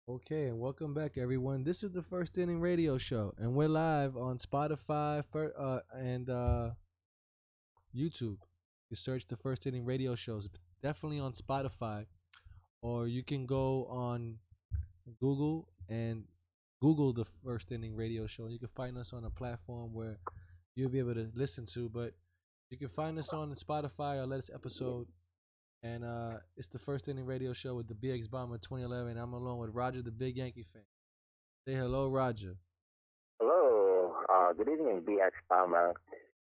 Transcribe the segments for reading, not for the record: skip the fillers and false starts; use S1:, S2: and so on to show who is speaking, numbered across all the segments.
S1: Okay, and welcome back, everyone. This is the First Inning Radio Show, and we're live on Spotify and YouTube. You search the First Inning Radio Shows. Definitely on Spotify, or you can go on Google and Google the First Inning Radio Show. You can find us on a platform where you'll be able to listen to, but you can find us on Spotify or latest episode. And it's the First Inning Radio Show with the BX Bomber 2011. I'm along with Roger, the Big Yankee fan. Say hello, Roger.
S2: Hello. Good evening, BX Bomber.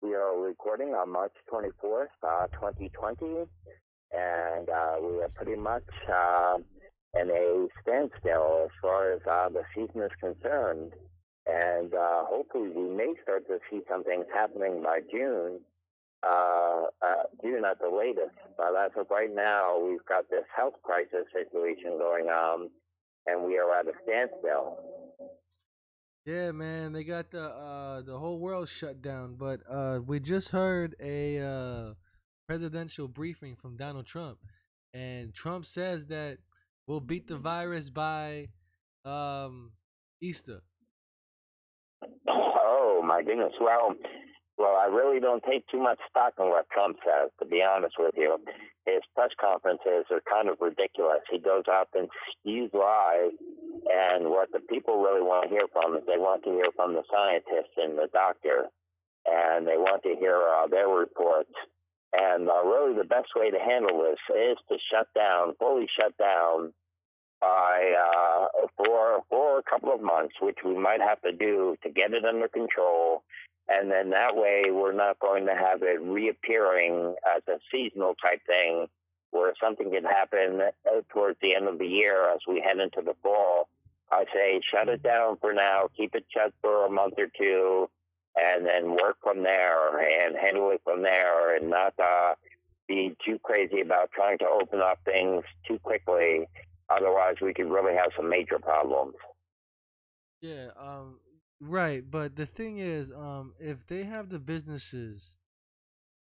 S2: We are recording on March 24th, 2020, and we are pretty much in a standstill as far as the season is concerned. And hopefully we may start to see some things happening by June. June at the latest. But as of right now, we've got this health crisis situation going on, and we are at a standstill.
S1: Yeah, man, they got the whole world shut down. But we just heard a presidential briefing from Donald Trump, and Trump says that we'll beat the virus by Easter.
S2: Oh my goodness! Well, I really don't take too much stock in what Trump says, to be honest with you. His press conferences are kind of ridiculous. He goes out and spews lies, and what the people really want to hear from is they want to hear from the scientists and the doctor, and they want to hear their reports. And really the best way to handle this is to fully shut down by for a couple of months, which we might have to do to get it under control. And then that way we're not going to have it reappearing as a seasonal type thing where something can happen towards the end of the year as we head into the fall. I say shut it down for now, keep it shut for a month or two, and then work from there and handle it from there and not be too crazy about trying to open up things too quickly. Otherwise, we could really have some major problems.
S1: Yeah, right. But the thing is, if they have the businesses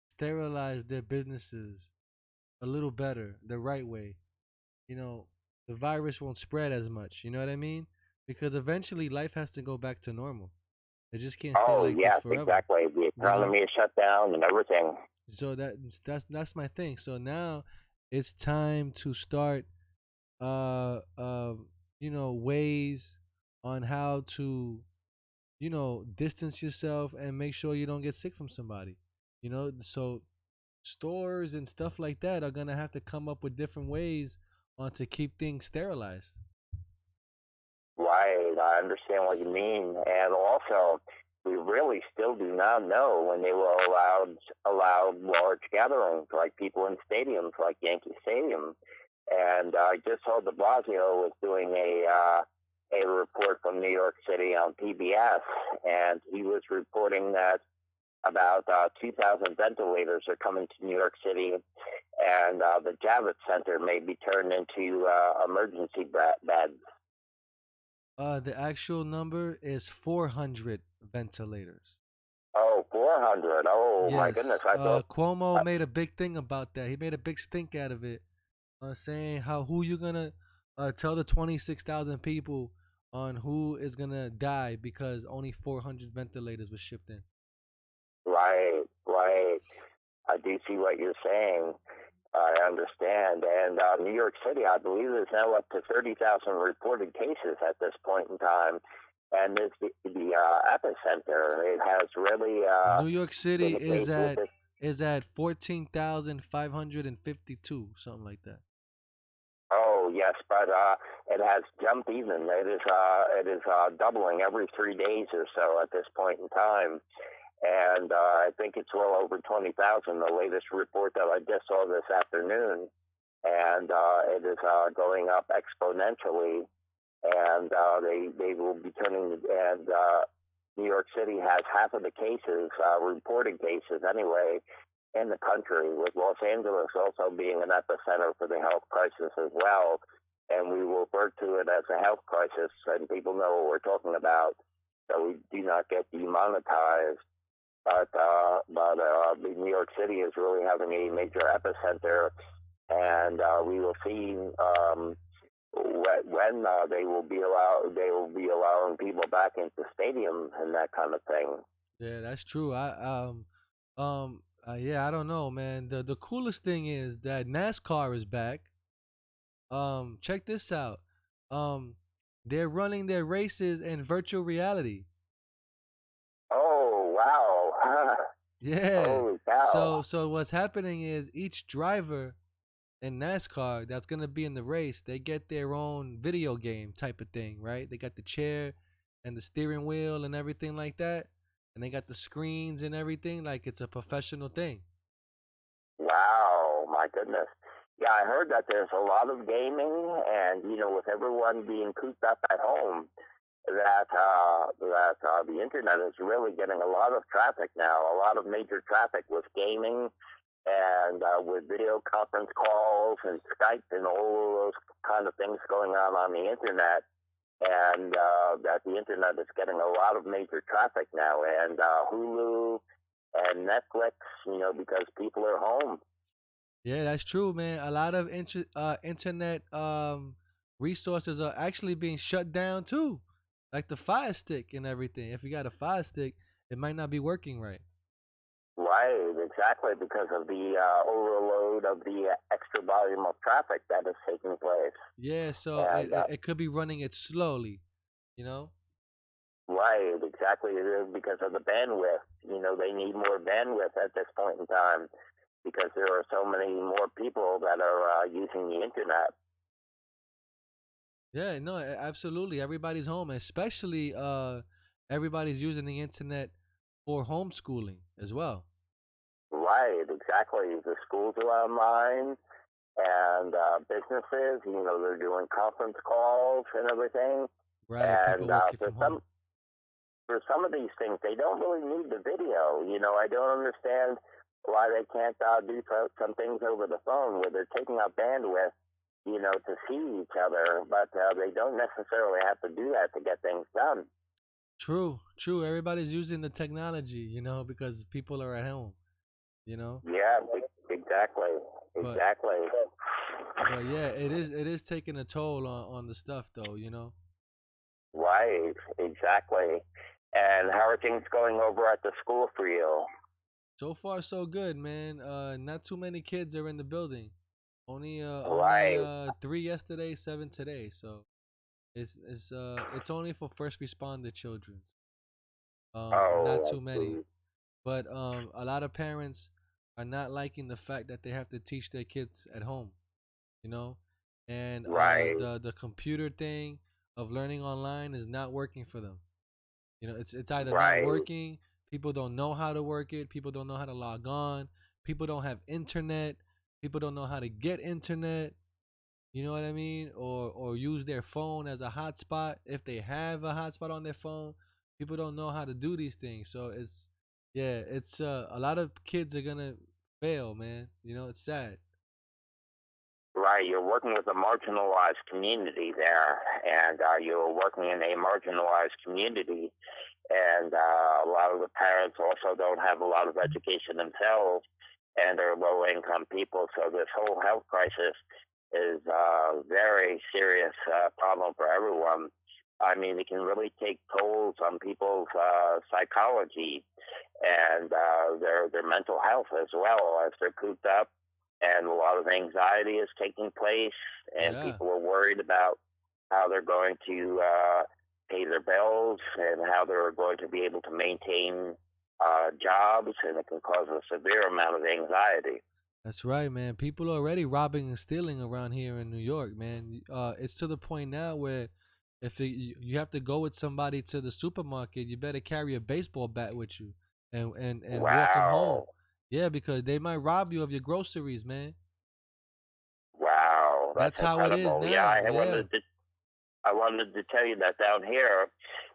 S1: sterilize their businesses a little better, the right way, the virus won't spread as much. You know what I mean? Because eventually life has to go back to normal. It just can't stay
S2: Oh,
S1: like this
S2: yes,
S1: forever.
S2: exactly. The economy is shut down and everything.
S1: So that's my thing. So now it's time to start ways on how to distance yourself and make sure you don't get sick from somebody. So stores and stuff like that are gonna have to come up with different ways on to keep things sterilized.
S2: Right, I understand what you mean. And also, we really still do not know when they will allow large gatherings, like people in stadiums, like Yankee Stadium. And I just saw De Blasio was doing a report from New York City on PBS, and he was reporting that about 2,000 ventilators are coming to New York City, and the Javits Center may be turned into emergency beds.
S1: The actual number is 400 ventilators.
S2: Oh, 400. Oh,
S1: Yes.
S2: my goodness. I thought.
S1: Cuomo made a big thing about that. He made a big stink out of it, saying who you gonna tell the 26,000 people on who is gonna die because only 400 ventilators were shipped in.
S2: Right, right. I do see what you're saying. I understand. And New York City, I believe, is now up to 30,000 reported cases at this point in time. And it's the epicenter. It has really.
S1: New York City is at 14,552, something like that.
S2: Oh yes, but it has jumped even. It is doubling every 3 days or so at this point in time. And I think it's well over 20,000, the latest report that I just saw this afternoon. And it is going up exponentially. And they will be turning, and New York City has half of the cases, reported cases anyway, in the country, with Los Angeles also being an epicenter for the health crisis as well. And we refer to it as a health crisis, and people know what we're talking about, so we do not get demonetized. But New York City is really having a major epicenter, and we will see when they will be allowing people back into stadiums and that kind of thing.
S1: Yeah, that's true. Yeah, I don't know, man. The coolest thing is that NASCAR is back. Check this out. Um, they're running their races in virtual reality.
S2: Oh wow!
S1: Yeah.
S2: Holy cow!
S1: So what's happening is each driver in NASCAR that's gonna be in the race, they get their own video game type of thing, right? They got the chair and the steering wheel and everything like that, and they got the screens and everything like it's a professional thing.
S2: Wow, my goodness. Yeah, I heard that there's a lot of gaming, and with everyone being cooped up at home, that the internet is really getting a lot of traffic now. A lot of major traffic with gaming and with video conference calls and Skype and all of those kind of things going on the internet. And that the internet is getting a lot of major traffic now, and Hulu and Netflix, because people are home.
S1: Yeah, that's true, man. A lot of internet resources are actually being shut down too, like the Fire Stick and everything. If you got a Fire Stick, it might not be working right.
S2: Right, exactly, because of the overload of the extra volume of traffic that is taking place.
S1: Yeah, so
S2: And
S1: it could be running it slowly, you know.
S2: right, exactly, it is because of the bandwidth. They need more bandwidth at this point in time because there are so many more people that are using the internet.
S1: Yeah, no, absolutely. Everybody's home, especially everybody's using the internet for homeschooling as well.
S2: Right, exactly. The schools are online, and businesses, they're doing conference calls and everything.
S1: Right, people
S2: And
S1: working
S2: for
S1: from home.
S2: some of these things, they don't really need the video. I don't understand why they can't do some things over the phone where they're taking up bandwidth, to see each other, but they don't necessarily have to do that to get things done.
S1: True, true. Everybody's using the technology, because people are at home, you know.
S2: Yeah, exactly,
S1: But
S2: exactly.
S1: but yeah, it is taking a toll on the stuff though.
S2: Right, exactly. And how are things going over at the school for you?
S1: So far so good, man. Not too many kids are in the building. Only
S2: Right,
S1: 3 yesterday, 7 today. So it's only for first responder children. Not
S2: oh,
S1: too
S2: I
S1: many.
S2: see.
S1: But a lot of parents are not liking the fact that they have to teach their kids at home, you know, and
S2: Right,
S1: the computer thing of learning online is not working for them. It's either not
S2: right,
S1: working, people don't know how to work it, people don't know how to log on, people don't have internet, people don't know how to get internet. You know what I mean? Or use their phone as a hotspot if they have a hotspot on their phone. People don't know how to do these things. So it's a lot of kids are gonna fail, man. It's sad.
S2: right. You're working with a marginalized community there, and you're working in a marginalized community, and a lot of the parents also don't have a lot of education themselves, and are low income people. So this whole health crisis is a very serious problem for everyone. I mean, it can really take tolls on people's psychology and their mental health as well as they're cooped up, and a lot of anxiety is taking place, and
S1: Yeah,
S2: people are worried about how they're going to pay their bills and how they're going to be able to maintain jobs, and it can cause a severe amount of anxiety.
S1: that's right, man. People are already robbing and stealing around here in New York, man. It's to the point now where if you have to go with somebody to the supermarket, you better carry a baseball bat with you and walk them home.
S2: Wow,
S1: Yeah, because they might rob you of your groceries, man.
S2: wow, that's
S1: That's how it is
S2: incredible. Yeah,
S1: now. Yeah.
S2: I wanted to tell you that down here,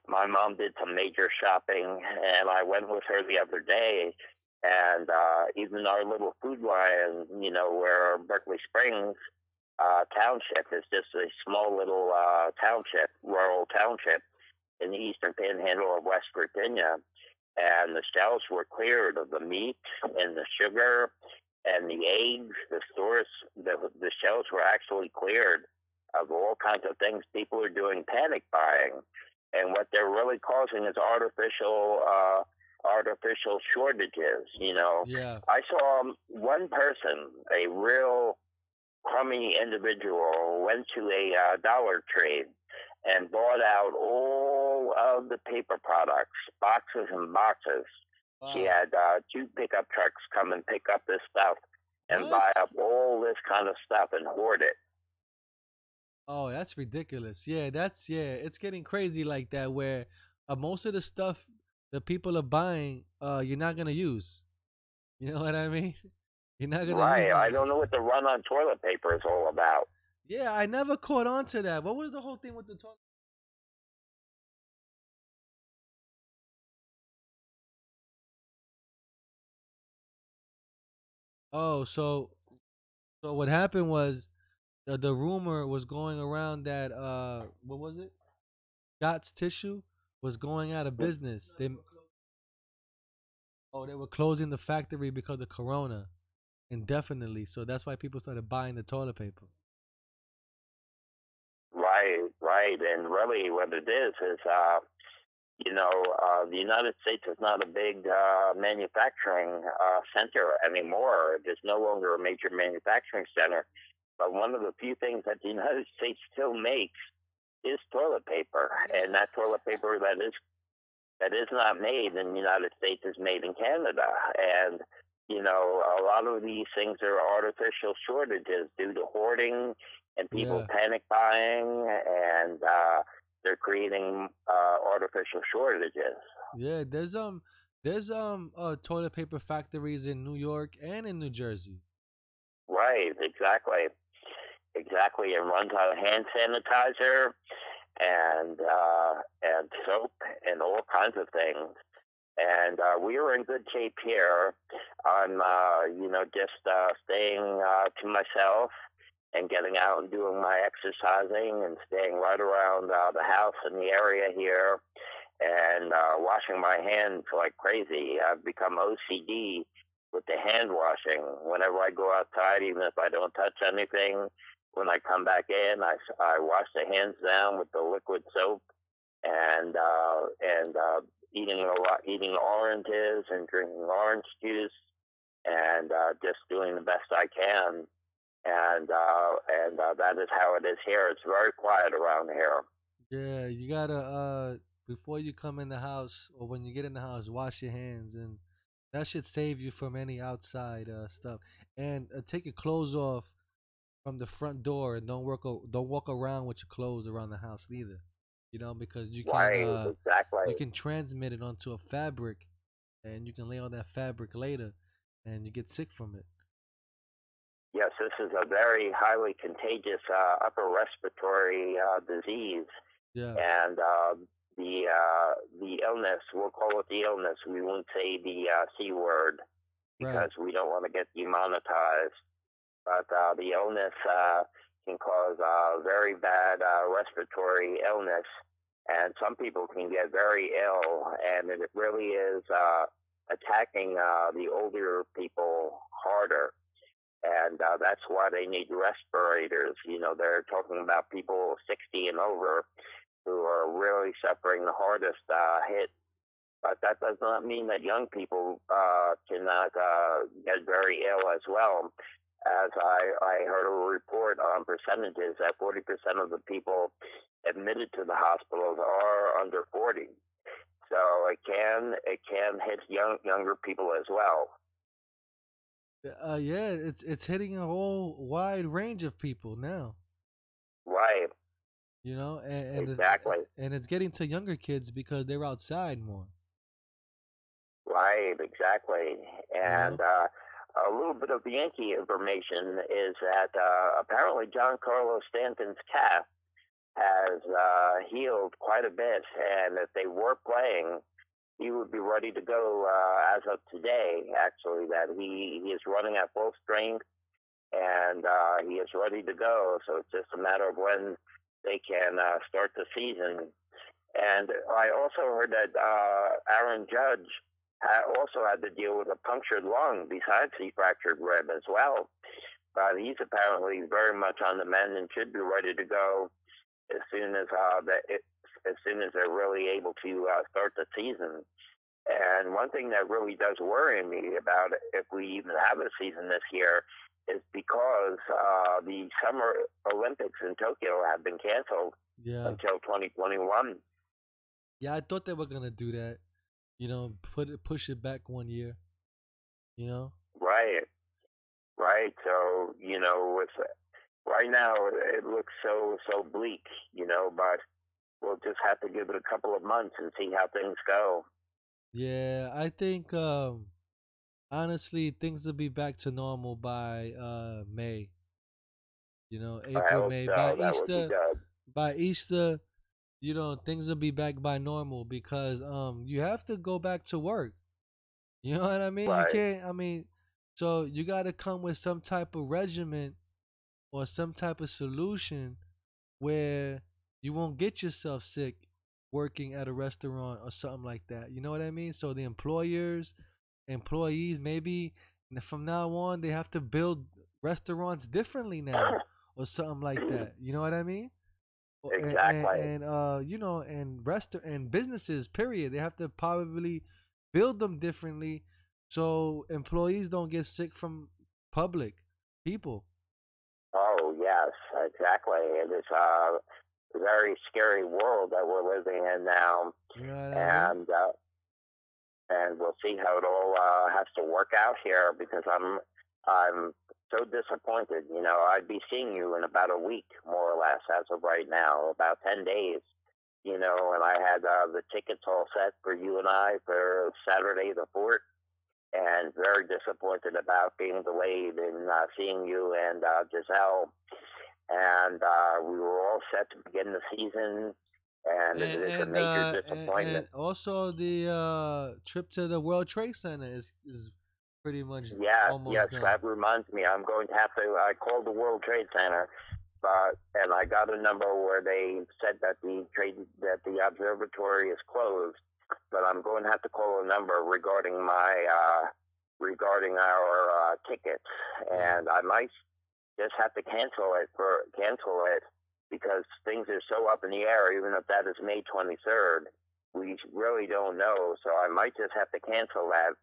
S2: my mom did some major shopping, and I went with her the other day. And even our little food line, where Berkeley Springs Township is just a small little township, rural township in the eastern panhandle of West Virginia. And the shelves were cleared of the meat and the sugar and the eggs. The shelves were actually cleared of all kinds of things. People are doing panic buying, and what they're really causing is artificial shortages.
S1: Yeah.
S2: I saw one person, a real crummy individual, went to a Dollar Tree and bought out all of the paper products, boxes and boxes. She
S1: Wow.
S2: had two pickup trucks come and pick up this stuff and buy
S1: What?
S2: up all this kind of stuff and hoard it.
S1: Oh, that's ridiculous. Yeah, it's getting crazy like that where most of the stuff that people are buying, you're not gonna use. You know what I mean? You're not gonna use
S2: Right.
S1: none
S2: I
S1: of
S2: don't
S1: this
S2: know
S1: stuff.
S2: what the run on toilet paper is all about.
S1: Yeah, I never caught on to that. What was the whole thing with the toilet? Oh, so what happened was the rumor was going around that what was it? Scott's Tissue was going out of business. They were closing the factory because of Corona indefinitely. So that's why people started buying the toilet paper.
S2: Right, right. And really what it is, the United States is not a big manufacturing center anymore. It is no longer a major manufacturing center. But one of the few things that the United States still makes is toilet paper, and that toilet paper that is not made in the United States is made in Canada. And a lot of these things are artificial shortages due to hoarding and people
S1: Yeah.
S2: panic buying, and they're creating artificial shortages.
S1: Yeah, there's toilet paper factories in New York and in New Jersey.
S2: Right, exactly. Exactly. It runs on hand sanitizer and soap and all kinds of things. And we were in good shape here. I'm, just staying to myself and getting out and doing my exercising and staying right around the house and the area here and washing my hands like crazy. I've become OCD with the hand washing. Whenever I go outside, even if I don't touch anything, when I come back in, I wash the hands down with the liquid soap and eating oranges and drinking orange juice and just doing the best I can. And that is how it is here. It's very quiet around here.
S1: Yeah, you gotta before you come in the house or when you get in the house, wash your hands, and that should save you from any outside stuff. And take your clothes off from the front door, and don't walk around with your clothes around the house neither. Because
S2: Right, exactly.
S1: you can transmit it onto a fabric, and you can lay on that fabric later, and you get sick from it.
S2: Yes, this is a very highly contagious upper respiratory disease,
S1: Yeah,
S2: and the illness. We'll call it the illness. We won't say the C word
S1: right.
S2: because we don't want to get demonetized. But the illness can cause very bad respiratory illness, and some people can get very ill, and it really is attacking the older people harder. And that's why they need respirators. They're talking about people 60 and over who are really suffering the hardest hit. But that does not mean that young people cannot get very ill as well. As I heard a report on percentages that 40% of the people admitted to the hospitals are under 40. So it can hit younger people as well.
S1: Yeah, it's hitting a whole wide range of people now.
S2: Right, exactly.
S1: And it's getting to younger kids because they're outside more.
S2: Right, exactly.
S1: You
S2: And
S1: know,
S2: a little bit of Yankee information is that apparently John Carlos Stanton's calf has healed quite a bit, and if they were playing, he would be ready to go as of today. Actually, that he is running at full strength, and he is ready to go. So it's just a matter of when they can start the season. And I also heard that Aaron Judge also had to deal with a punctured lung besides the fractured rib as well. but he's apparently very much on the mend and should be ready to go as soon as as soon as they're really able to start the season. And one thing that really does worry me about it, if we even have a season this year, is because the Summer Olympics in Tokyo have been canceled
S1: Yeah.
S2: until 2021.
S1: Yeah, I thought they were gonna do that. Push it back 1 year. You know.
S2: Right, right. So with right now it looks so bleak. But we'll just have to give it a couple of months and see how things go.
S1: Yeah, I think honestly things will be back to normal by May.
S2: I
S1: April,
S2: hope
S1: May.
S2: so. That would be good.
S1: By Easter, things will be back by normal because you have to go back to work. You know what I mean? You
S2: Right.
S1: can't. I mean, so you got to come with some type of regimen or some type of solution where you won't get yourself sick working at a restaurant or something like that. You know what I mean? So the employees, maybe from now on they have to build restaurants differently now or something like that. You know what I mean?
S2: Exactly.
S1: And businesses, period, they have to probably build them differently so employees don't get sick from public people.
S2: Oh yes, exactly. It is a very scary world that we're living in now,
S1: You know what I mean?
S2: and we'll see how it all has to work out here because I'm so disappointed. I'd be seeing you in about a week, more or less, as of right now, about 10 days. And I had the tickets all set for you and I for Saturday the 4th, and very disappointed about being delayed in seeing you and Giselle. And we were all set to begin the season, and
S1: And
S2: it's a
S1: and
S2: major
S1: uh and
S2: disappointment.
S1: also the trip to the World Trade Center is pretty much
S2: Yes, yes,
S1: almost done.
S2: that reminds me. I'm going to have to. I called the World Trade Center, and I got a number where they said that the observatory is closed. But I'm going to have to call a number regarding our tickets,
S1: Yeah.
S2: and I might just have to cancel it because things are so up in the air. Even if that is May 23rd, we really don't know. So I might just have to cancel that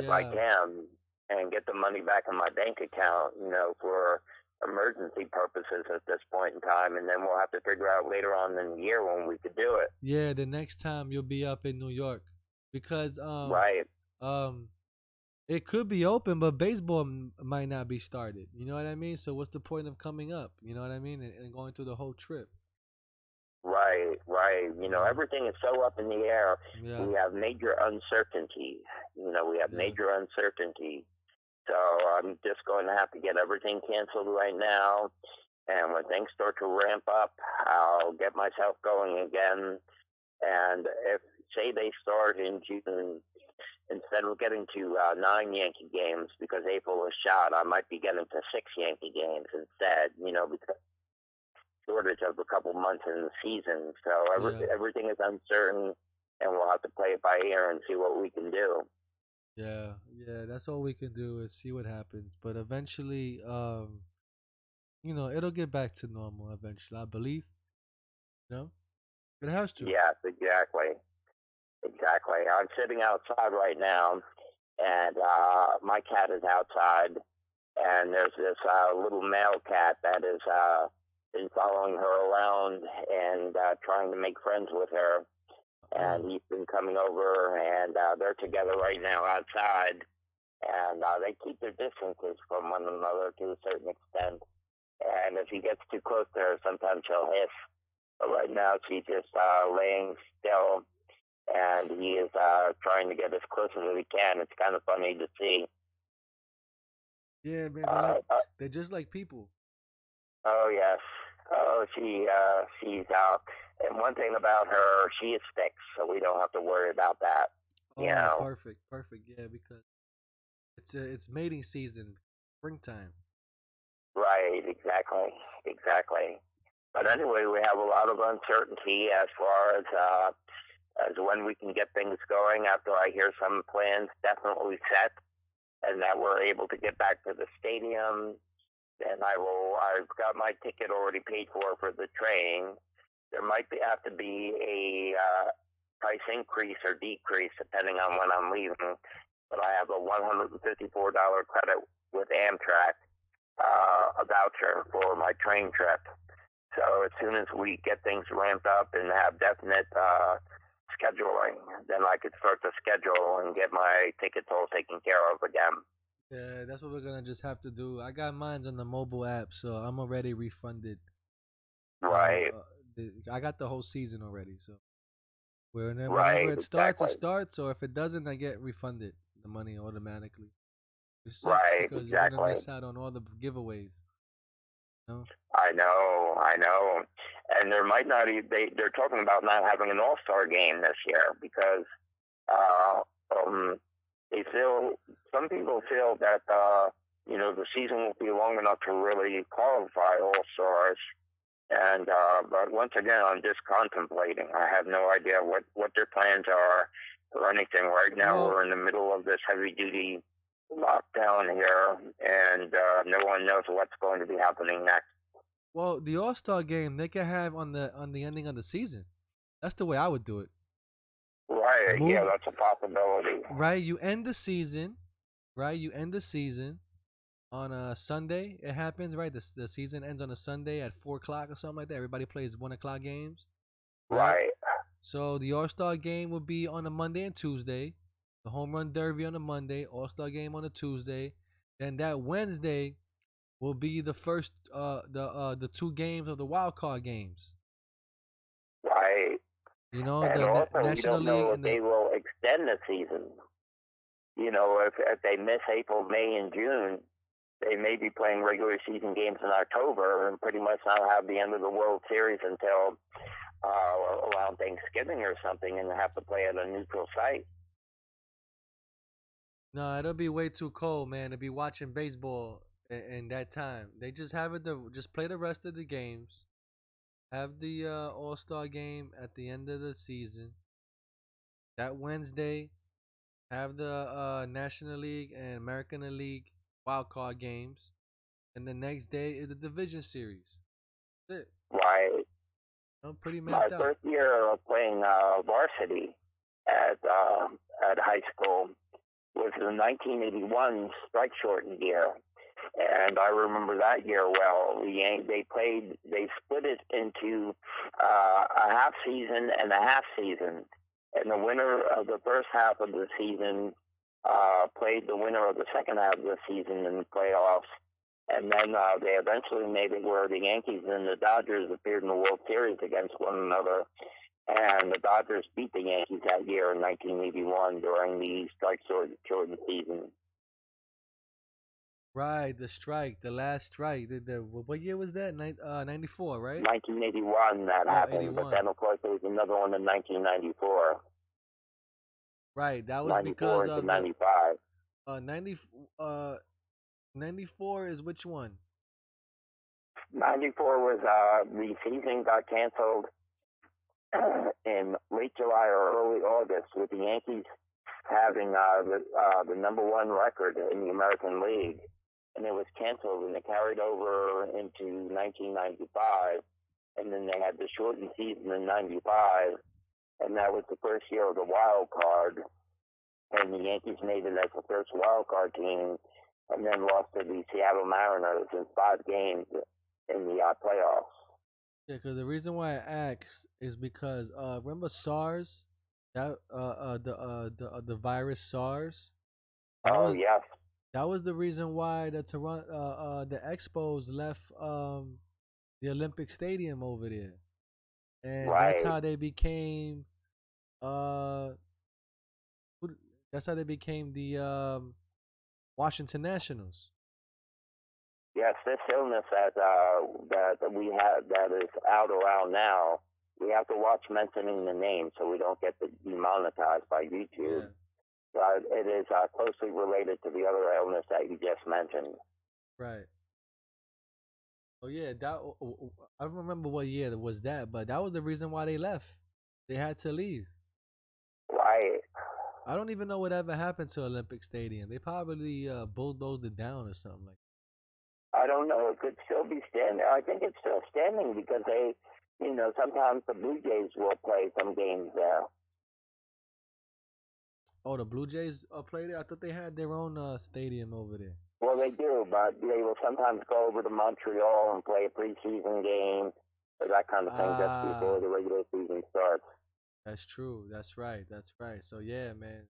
S2: if I
S1: Yeah.
S2: can and get the money back in my bank account. For emergency purposes at this point in time, and then we'll have to figure out later on in the year when we could do it.
S1: Yeah, the next time you'll be up in New York because
S2: Right.
S1: um it could be open, but baseball might not be started. You know what I mean? So what's the point of coming up? You know what I mean? And going through the whole trip.
S2: Right, right.
S1: Yeah,
S2: Everything is so up in the air.
S1: yeah,
S2: We have major uncertainty. We have
S1: yeah,
S2: major uncertainty. So I'm just going to have to get everything canceled right now. And when things start to ramp up, I'll get myself going again. And if, say, they start in June, instead of getting to 9 Yankee games because April was shot, I might be getting to 6 Yankee games instead, because shortage of a couple months in the season. So
S1: yeah,
S2: everything is uncertain, and we'll have to play it by ear and see what we can do.
S1: yeah, yeah. That's all we can do is see what happens. But eventually, it'll get back to normal eventually. I believe. You know, it has to.
S2: Yes, exactly. Exactly. I'm sitting outside right now, and my cat is outside, and there's this little male cat that is been following her around and trying to make friends with her.
S1: Oh,
S2: And he's been coming over, and they're together right now outside, and they keep their distances from one another to a certain extent. And if he gets too close to her, sometimes she'll hiss. But right now, she's just laying still, and he is trying to get as close as he can. It's kind of funny to see.
S1: yeah, man.
S2: Uh, uh,
S1: They're just like people.
S2: oh yes. Oh, she's out. And one thing about her, she is fixed, so we don't have to worry about that. You
S1: Oh,
S2: know.
S1: perfect, perfect. Yeah, because it's mating season, springtime.
S2: Right. Exactly. Exactly. But anyway, we have a lot of uncertainty as when we can get things going. After I hear some plans definitely set, and that we're able to get back to the stadium and I've got my ticket already paid for the train. There might have to be a price increase or decrease depending on when I'm leaving, but I have a $154 credit with Amtrak, a voucher for my train trip. So as soon as we get things ramped up and have definite scheduling, then I could start to schedule and get my tickets all taken care of again.
S1: Yeah, that's what we're gonna just have to do. I got mine on the mobile app, so I'm already refunded.
S2: Right.
S1: I got the whole season already, so whenever
S2: Right,
S1: it starts,
S2: exactly.
S1: it starts. Or if it doesn't, I get refunded the money automatically. It sucks
S2: Right,
S1: because you're gonna
S2: exactly.
S1: miss out on all the giveaways. No.
S2: I know. And there might not even, they're talking about not having an all-star game this year because uh, um, some people feel that, the season won't be long enough to really qualify all-stars. And, but once again, I'm just contemplating. I have no idea what their plans are or anything. Right now, we're in the middle of this heavy-duty lockdown here, and no one knows what's going to be happening next.
S1: Well, the All-Star game they can have on the ending of the season. That's the way I would do it.
S2: Right. Yeah, that's a possibility.
S1: Right. You end the season. Right. You end the season on a Sunday. It happens. Right. The season ends on a Sunday at 4 o'clock or something like that. Everybody plays 1 o'clock games.
S2: Right.
S1: So the All-Star game will be on a Monday and Tuesday. The home run derby on a Monday. All-Star game on a Tuesday. Then that Wednesday will be the first the 2 games of the wild card games.
S2: Right.
S1: You know,
S2: and
S1: the
S2: also,
S1: National
S2: we don't know
S1: League
S2: if they will extend the season. If they miss April, May, and June, they may be playing regular season games in October and pretty much not have the end of the World Series until around Thanksgiving or something, and have to play at a neutral site.
S1: No, it'll be way too cold, man, to be watching baseball in that time. They just have it to just play the rest of the games. Have the All-Star game at the end of the season. That Wednesday, have the National League and American League wild card games. And the next day is the division series. That's it.
S2: Right.
S1: I'm pretty
S2: My
S1: mapped out.
S2: first year of playing varsity at high school was the 1981 strike shortened year. And I remember that year well. They split it into a half season and a half season. And the winner of the first half of the season played the winner of the second half of the season in the playoffs. And then they eventually made it where the Yankees and the Dodgers appeared in the World Series against one another. And the Dodgers beat the Yankees that year in 1981 during the strike shortened season.
S1: Right, the last strike. What year was that? 94, right?
S2: 1981 that happened,
S1: 81.
S2: But then of course there was another one in 1994.
S1: Right, that was because of
S2: 95.
S1: 94 is which one?
S2: 94 was the season got canceled in late July or early August, with the Yankees having the number one record in the American League, and it was canceled, and it carried over into 1995, and then they had the shortened season in 95, and that was the first year of the wild card, and the Yankees made it as the first wild card team, and then lost to the Seattle Mariners in 5 games in the playoffs.
S1: Yeah, because the reason why I asked is because remember SARS, that the virus SARS.
S2: Yes.
S1: That was the reason why the Toronto the Expos left the Olympic Stadium over there, and that's how they became that's how they became the Washington Nationals.
S2: Yes, this illness that we have that is out around now, we have to watch mentioning the name so we don't get demonetized by YouTube. Yeah. It is closely related to the other illness that you just mentioned.
S1: Right. Oh yeah, I don't remember what year it was that, but that was the reason why they left. They had to leave.
S2: Right.
S1: I don't even know what ever happened to Olympic Stadium. They probably bulldozed it down or something like that.
S2: don't know. It could still be standing. I think it's still standing because they, sometimes the Blue Jays will play some games there.
S1: Oh, the Blue Jays play there. I thought they had their own stadium over there.
S2: Well, they do, but they will sometimes go over to Montreal and play a preseason game or that kind of thing just before the regular season starts.
S1: That's true. That's right. That's right. So yeah, man.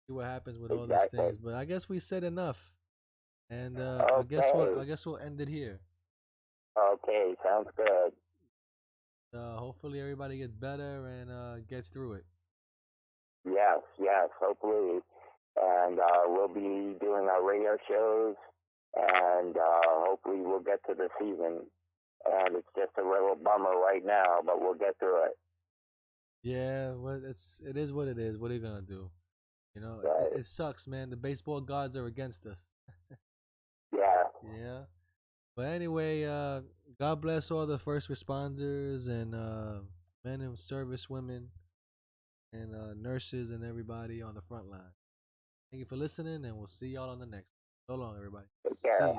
S1: See what happens with all these things. But I guess we said enough. And I guess we'll end it here.
S2: Okay, sounds good.
S1: Hopefully everybody gets better and gets through it.
S2: Yes, hopefully. And we'll be doing our radio shows, and hopefully we'll get to the season. And it's just a little bummer right now, but we'll get through it.
S1: Yeah, well, it is what it is. What are you gonna do?
S2: Right.
S1: It sucks, man. The baseball gods are against us.
S2: Yeah.
S1: Yeah. But anyway, God bless all the first responders and men and service women and nurses and everybody on the front line. Thank you for listening, and we'll see y'all on the next one. So long, everybody. See ya.